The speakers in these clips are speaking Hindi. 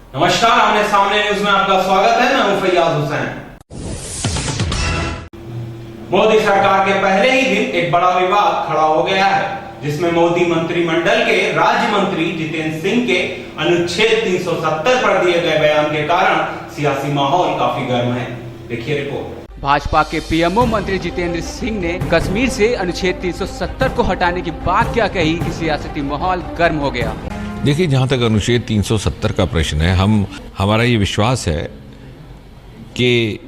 नमस्कार, आमने सामने न्यूज में आपका स्वागत है। मैं हूं फैयाज हुसैन। मोदी सरकार के पहले ही दिन एक बड़ा विवाद खड़ा हो गया है, जिसमें मोदी मंत्रिमंडल के राज्य मंत्री जितेंद्र सिंह के अनुच्छेद 370 पर दिए गए बयान के कारण सियासी माहौल काफी गर्म है। देखिए रिपोर्ट। भाजपा के पीएमओ मंत्री जितेंद्र सिंह ने कश्मीर से अनुच्छेद 370 को हटाने की बात क्या कही कि सियासती माहौल गर्म हो गया। देखिए, जहाँ तक अनुच्छेद 370 का प्रश्न है, हमारा ये विश्वास है कि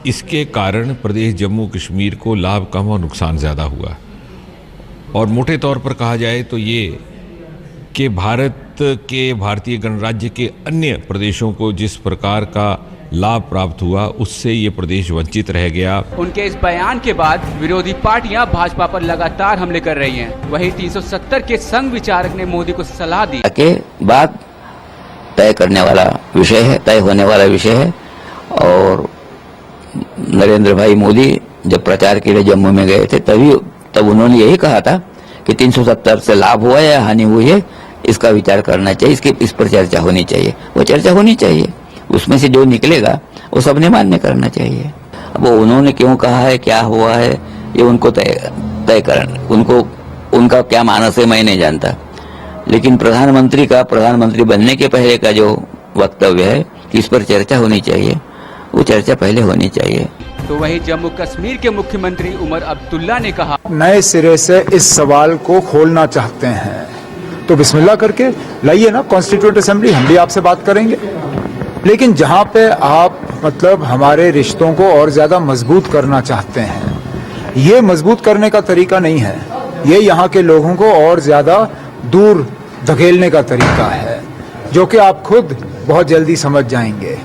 इसके कारण प्रदेश जम्मू कश्मीर को लाभ कम और नुकसान ज़्यादा हुआ। और मोटे तौर पर कहा जाए तो ये कि भारतीय गणराज्य के अन्य प्रदेशों को जिस प्रकार का लाभ प्राप्त हुआ, उससे ये प्रदेश वंचित रह गया। उनके इस बयान के बाद विरोधी पार्टियां भाजपा पर लगातार हमले कर रही हैं। वहीं 370 के संघ विचारक ने मोदी को सलाह दी के बाद तय करने वाला विषय है, तय होने वाला विषय है। और नरेंद्र भाई मोदी जब प्रचार के लिए जम्मू में गए थे तब उन्होंने यही कहा था कि 370 से लाभ हुआ या हानि हुई है, इसका विचार करना चाहिए, इस पर चर्चा होनी चाहिए। वो चर्चा होनी चाहिए, उसमें से जो निकलेगा वो सबने मान्य करना चाहिए। अब वो उन्होंने क्यों कहा है, क्या हुआ है, ये उनको तय करना, उनका क्या मानस है मैं नहीं जानता। लेकिन प्रधानमंत्री बनने के पहले का जो वक्तव्य है कि इस पर चर्चा होनी चाहिए, वो चर्चा पहले होनी चाहिए। तो वहीं जम्मू कश्मीर के मुख्यमंत्री उमर अब्दुल्ला ने कहा, नए सिरे से इस सवाल को खोलना चाहते हैं तो बिस्मिल्लाह करके लाइए ना कॉन्स्टिट्यूएंट असेंबली, हम भी आपसे बात करेंगे। लेकिन जहां पे आप हमारे रिश्तों को और ज्यादा मजबूत करना चाहते हैं, ये मजबूत करने का तरीका नहीं है, ये यहाँ के लोगों को और ज्यादा दूर धकेलने का तरीका है, जो कि आप खुद बहुत जल्दी समझ जाएंगे।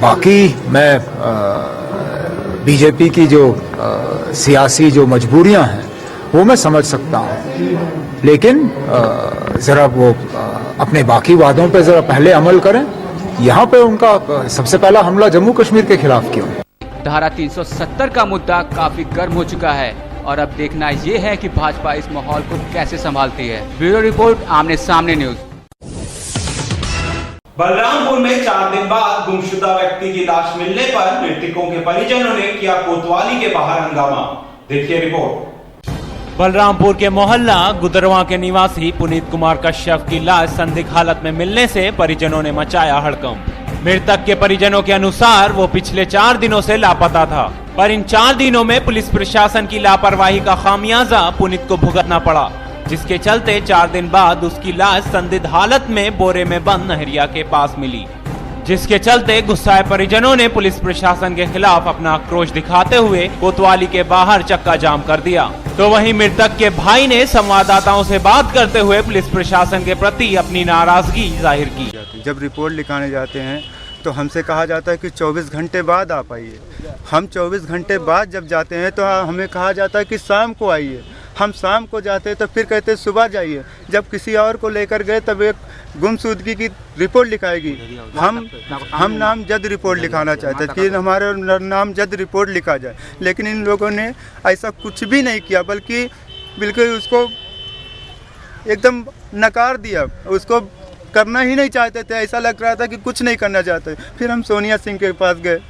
बाकी मैं बीजेपी की जो सियासी जो मजबूरियां हैं वो मैं समझ सकता हूं, लेकिन जरा वो अपने बाकी वादों पे जरा पहले अमल करें। यहाँ पे उनका सबसे पहला हमला जम्मू कश्मीर के खिलाफ क्यों? धारा 370 का मुद्दा काफी गर्म हो चुका है और अब देखना ये है कि भाजपा इस माहौल को कैसे संभालती है। ब्यूरो रिपोर्ट, आमने सामने न्यूज। बलरामपुर में 4 दिन बाद गुमशुदा व्यक्ति की लाश मिलने पर मृतकों के परिजनों ने किया कोतवाली के बाहर हंगामा। देखिए रिपोर्ट। बलरामपुर के मोहल्ला गुदरवा के निवासी पुनीत कुमार कश्यप की लाश संदिग्ध हालत में मिलने से परिजनों ने मचाया हड़कंप। मृतक के परिजनों के अनुसार वो पिछले 4 दिनों से लापता था, पर इन 4 दिनों में पुलिस प्रशासन की लापरवाही का खामियाजा पुनीत को भुगतना पड़ा, जिसके चलते 4 दिन बाद उसकी लाश संदिग्ध हालत में बोरे में बंद नहरिया के पास मिली, जिसके चलते गुस्साए परिजनों ने पुलिस प्रशासन के खिलाफ अपना आक्रोश दिखाते हुए कोतवाली के बाहर चक्का जाम कर दिया। तो वहीं मृतक के भाई ने संवाददाताओं से बात करते हुए पुलिस प्रशासन के प्रति अपनी नाराजगी जाहिर की। जब रिपोर्ट लिखाने जाते हैं तो हमसे कहा जाता है कि 24 घंटे बाद आप आइए। हम 24 घंटे बाद जब जाते हैं तो हमें कहा जाता है कि शाम को आइए। हम शाम को जाते हैं तो फिर कहते हैं सुबह जाइए। जब किसी और को लेकर गए तब एक गुमशुदगी की रिपोर्ट लिखाएगी। हम नामजद रिपोर्ट लिखाना चाहते थे कि हमारे नामजद रिपोर्ट लिखा जाए, लेकिन इन लोगों ने ऐसा कुछ भी नहीं किया, बल्कि बिल्कुल उसको एकदम नकार दिया। उसको करना ही नहीं चाहते थे, ऐसा लग रहा था कि कुछ नहीं करना चाहते। फिर हम सोनिया सिंह के पास गए,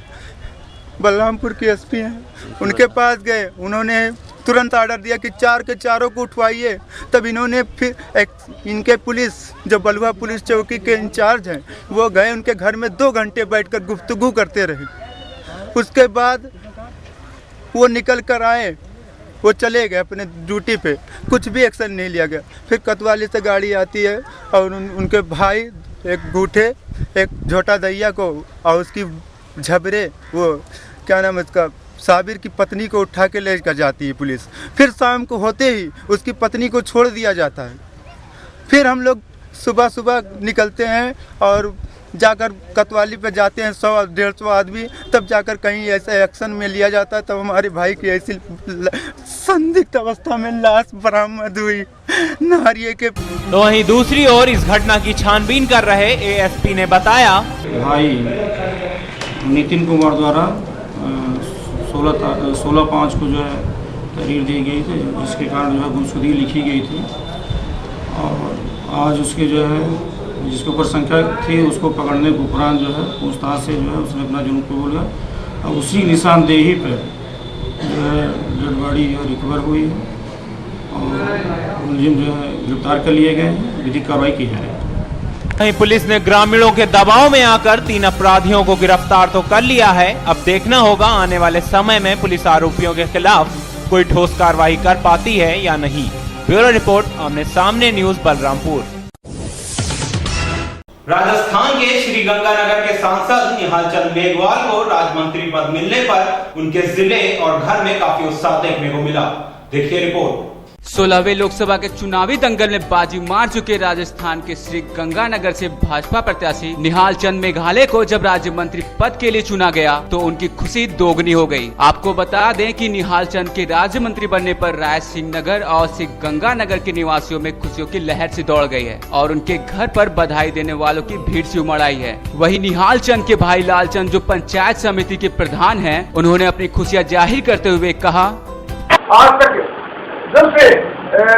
बलरामपुर की एसपी हैं, उनके पास गए। उन्होंने तुरंत आर्डर दिया कि 4 के चारों को उठवाइए। तब इन्होंने फिर इनके पुलिस जो बलुआ पुलिस चौकी के इंचार्ज हैं वो गए उनके घर में 2 घंटे बैठकर गुफ्तगू करते रहे। उसके बाद वो निकल कर आए, वो चले गए अपने ड्यूटी पे, कुछ भी एक्शन नहीं लिया गया। फिर कोतवाली से गाड़ी आती है और उनके भाई एक गूठे, एक झोटा दैया को और उसकी झबरे, वो क्या नाम है उसका, साबिर की पत्नी को उठा के लेकर जाती है पुलिस। फिर शाम को होते ही उसकी पत्नी को छोड़ दिया जाता है। फिर हम लोग सुबह सुबह निकलते हैं और जाकर कोतवाली पे जाते हैं, 100-150 आदमी, तब जाकर कहीं ऐसे एक्शन में लिया जाता है। तब हमारे भाई की ऐसी संदिग्ध अवस्था में लाश बरामद हुई नारिये के। तो वहीं दूसरी ओर इस घटना की छानबीन कर रहे एएसपी ने बताया, भाई नितिन कुमार द्वारा 16/5 को जो है तहरीर दी गई थी, जिसके कारण जो है गुमशुदगी लिखी गई थी। और आज उसके जो है जिसके ऊपर संख्या थी उसको पकड़ने के उपरांत जो है पूछताछ से जो है उसने अपना जुर्म कबूल किया और उसी निशानदेही पर जो है डेड बॉडी जो रिकवर हुई है और मुलजिम जो है गिरफ्तार कर लिए गए हैं, विधिक कार्रवाई की जा रही है। वहीं पुलिस ने ग्रामीणों के दबाव में आकर 3 अपराधियों को गिरफ्तार तो कर लिया है। अब देखना होगा आने वाले समय में पुलिस आरोपियों के खिलाफ कोई ठोस कार्रवाई कर पाती है या नहीं। ब्यूरो रिपोर्ट, आमने सामने न्यूज, बलरामपुर। राजस्थान के श्रीगंगानगर के सांसद निहाल चंद मेघवाल को राज्य मंत्री पद मिलने पर उनके जिले और घर में काफी उत्साह देखने को मिला। देखिए रिपोर्ट। 16वें लोकसभा के चुनावी दंगल में बाजी मार चुके राजस्थान के श्री गंगानगर से भाजपा प्रत्याशी निहाल चंद मेघवाल को जब राज्य मंत्री पद के लिए चुना गया तो उनकी खुशी दोगुनी हो गई। आपको बता दें कि निहाल चंद के राज्य मंत्री बनने पर राय सिंह नगर और श्री गंगानगर के निवासियों में खुशियों की लहर सी दौड़ गई है और उनके घर पर बधाई देने वालों की भीड़ सी उमड़ आई है। वहीं निहाल चंद के भाई लाल चंद जो पंचायत समिति के प्रधान हैं, उन्होंने अपनी खुशियां जाहिर करते हुए कहा, आज तक जब से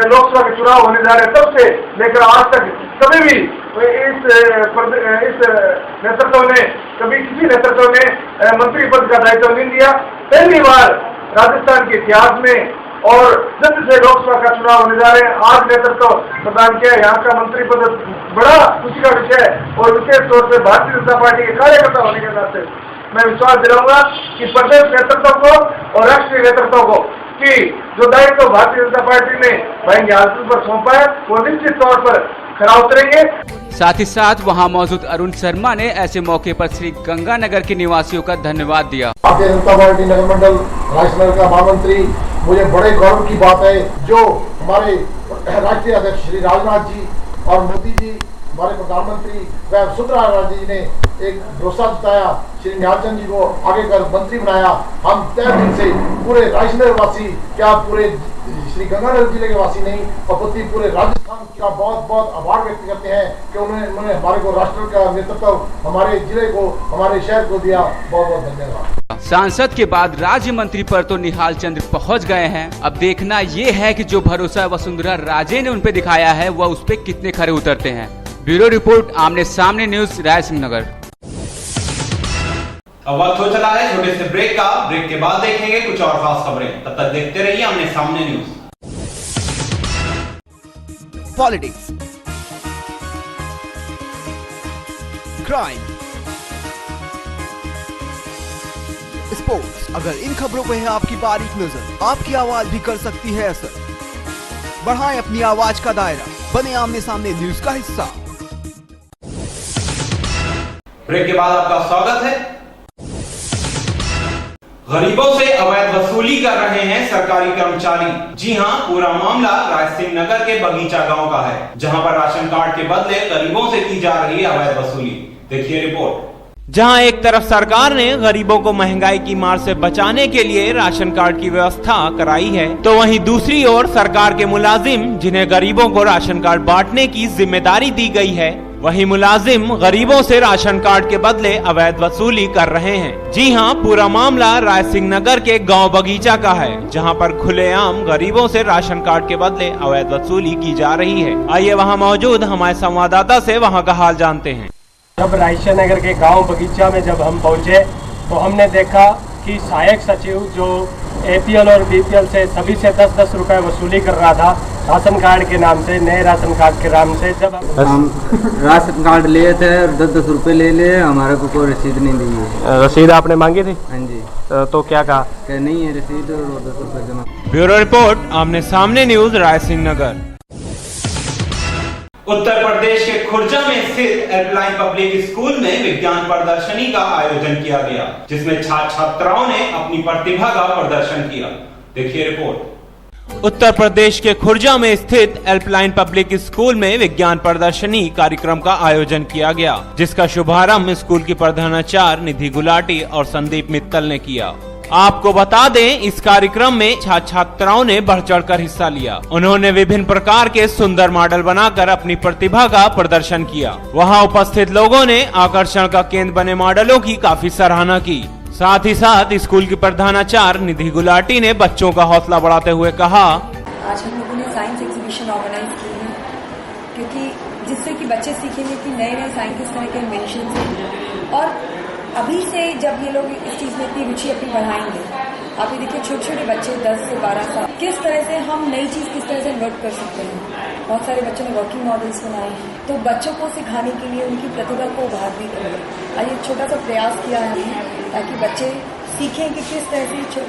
लोकसभा के चुनाव होने जा रहे हैं तब से लेकर आज तक कभी भी इस नेतृत्व ने किसी नेतृत्व ने मंत्री पद का दायित्व नहीं लिया। पहली बार राजस्थान के इतिहास में और जब से लोकसभा का चुनाव होने जा रहे हैं आज नेतृत्व प्रदान किया। यहाँ का मंत्री पद बड़ा खुशी का विषय है और विशेष तौर से भारतीय जनता पार्टी के कार्यकर्ता होने के नाते मैं विश्वास दिलाऊंगा कि प्रदेश नेतृत्व को और राष्ट्रीय नेतृत्व को कि जो दायित्व भारतीय जनता पार्टी ने भाई निहाल पर सौंपा है वो निश्चित तौर पर खरा उतरेंगे। साथ ही साथ वहां मौजूद अरुण शर्मा ने ऐसे मौके पर श्री गंगानगर के निवासियों का धन्यवाद दिया। भारतीय जनता पार्टी नगर मंडल राजनगर का महामंत्री, मुझे बड़े गौरव की बात है जो हमारे राष्ट्रीय अध्यक्ष श्री राजनाथ जी और मोदी जी, हमारे प्रधानमंत्री व वसुंधरा राजे जी ने एक भरोसा जताया, श्री निहाल चंद जी को आगे कर मंत्री बनाया। हम तय दिल से पूरे राजनगर वासी, क्या पूरे श्री गंगानगर जिले के वासी नहीं और पूरे राजस्थान का बहुत बहुत आभार व्यक्त करते हैं कि उन्होंने हमारे को राष्ट्र का नेतृत्व हमारे जिले को, हमारे शहर को दिया। बहुत बहुत धन्यवाद। सांसद के बाद राज्य मंत्री पर तो निहाल चंद पहुंच गए हैं। अब देखना ये है कि जो भरोसा वसुंधरा राजे ने उन पे दिखाया है वह उस पे कितने खरे उतरते हैं। ब्यूरो रिपोर्ट, आमने सामने न्यूज, राय सिंह नगर। अब वक्त हो चला है छोटे से ब्रेक का। ब्रेक के बाद देखेंगे कुछ और खास खबरें। तब तक देखते रहिए आमने सामने न्यूज। पॉलिटिक्स, क्राइम, स्पोर्ट्स, अगर इन खबरों पर है आपकी बारीक नजर, आपकी आवाज भी कर सकती है असर। बढ़ाएं अपनी आवाज का दायरा, बने आमने सामने न्यूज का हिस्सा। ब्रेक के बाद आपका स्वागत है। गरीबों से अवैध वसूली कर रहे हैं सरकारी कर्मचारी। जी हां, पूरा मामला राय सिंह नगर के बगीचा गांव का है, जहां पर राशन कार्ड के बदले गरीबों से की जा रही है अवैध वसूली। देखिए रिपोर्ट। जहां एक तरफ सरकार ने गरीबों को महंगाई की मार से बचाने के लिए राशन कार्ड की व्यवस्था कराई है, तो वहीं दूसरी ओर सरकार के मुलाजिम जिन्हें गरीबों को राशन कार्ड बांटने की जिम्मेदारी दी गई है, वही मुलाजिम गरीबों से राशन कार्ड के बदले अवैध वसूली कर रहे हैं। जी हां, पूरा मामला राय सिंह नगर के गांव बगीचा का है, जहां पर खुलेआम गरीबों से राशन कार्ड के बदले अवैध वसूली की जा रही है। आइए वहां मौजूद हमारे संवाददाता से वहां का हाल जानते हैं। जब रायसिंह नगर के गांव बगीचा में जब हम पहुंचे तो हमने देखा कि सहायक सचिव जो एपीएल और बीपीएल से सभी से 10-10 रुपए वसूली कर रहा था राशन कार्ड के नाम से, नए राशन कार्ड के नाम से। जब हम राशन कार्ड लिए थे और 10-10 रुपए ले लिए, हमारे को कोई रसीद नहीं दी है। रसीद आपने मांगी थी? हाँ जी। तो क्या कहा? क्या नहीं है रसीद और 10 रुपए जमा। ब्यूरो रिपोर्ट, आमने सामने न्यूज, राय सिंह नगर। उत्तर प्रदेश के खुर्जा में स्थित हेल्पलाइन पब्लिक स्कूल में विज्ञान प्रदर्शनी का आयोजन किया गया, जिसमें छात्र छात्राओं ने अपनी प्रतिभा का प्रदर्शन किया। देखिए रिपोर्ट। उत्तर प्रदेश के खुर्जा में स्थित हेल्पलाइन पब्लिक स्कूल में विज्ञान प्रदर्शनी कार्यक्रम का आयोजन किया गया, जिसका शुभारंभ स्कूल की प्रधानाचार्य निधि गुलाटी और संदीप मित्तल ने किया। आपको बता दें, इस कार्यक्रम में छात्र छात्राओं ने बढ़ चढ़कर हिस्सा लिया। उन्होंने विभिन्न प्रकार के सुंदर मॉडल बनाकर अपनी प्रतिभा का प्रदर्शन किया। वहां उपस्थित लोगों ने आकर्षण का केंद्र बने मॉडलों की काफी सराहना की। साथ ही साथ स्कूल की प्रधानाचार्य निधि गुलाटी ने बच्चों का हौसला बढ़ाते हुए कहा, आज हम लोगों ने साइंस एग्जीबिशन ऑर्गेनाइज की है, क्योंकि जिस जिससे कि बच्चे सीखेंगे कि नए नए साइंस किस तरह के इन्वेंशन हैं। और अभी से जब ये लोग इस चीज़ में इतनी रुचि अपनी बढ़ाएंगे, आप ये देखिए छोटे छोटे बच्चे 10 से 12 साल, किस तरह से हम नई चीज़ किस तरह से इन्वर्ट कर सकते हैं। बहुत सारे बच्चों ने वर्किंग मॉडल्स बनाए हैं, तो बच्चों को सिखाने के लिए उनकी प्रतिभा को उभार भी करेंगे। आज एक छोटा सा प्रयास किया है हमने ताकि बच्चे सीखें कि किस तरह से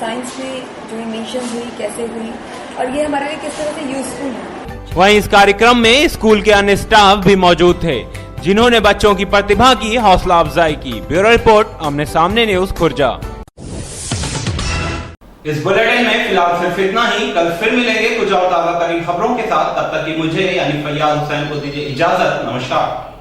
साइंस में जो इन्वेंशन हुई कैसे हुई और ये हमारे लिए किस तरह से यूजफुल है। वहीं इस कार्यक्रम में स्कूल के अन्य स्टाफ भी मौजूद थे, जिन्होंने बच्चों की प्रतिभा की हौसला अफजाई की। ब्यूरो रिपोर्ट, आमने सामने न्यूज, खुर्जा। इस बुलेटिन में फिलहाल सिर्फ इतना ही। कल फिर मिलेंगे कुछ और ताजा तरीन खबरों के साथ। तब तक की मुझे यानी फैयाज हुसैन को दीजिए इजाजत। नमस्कार।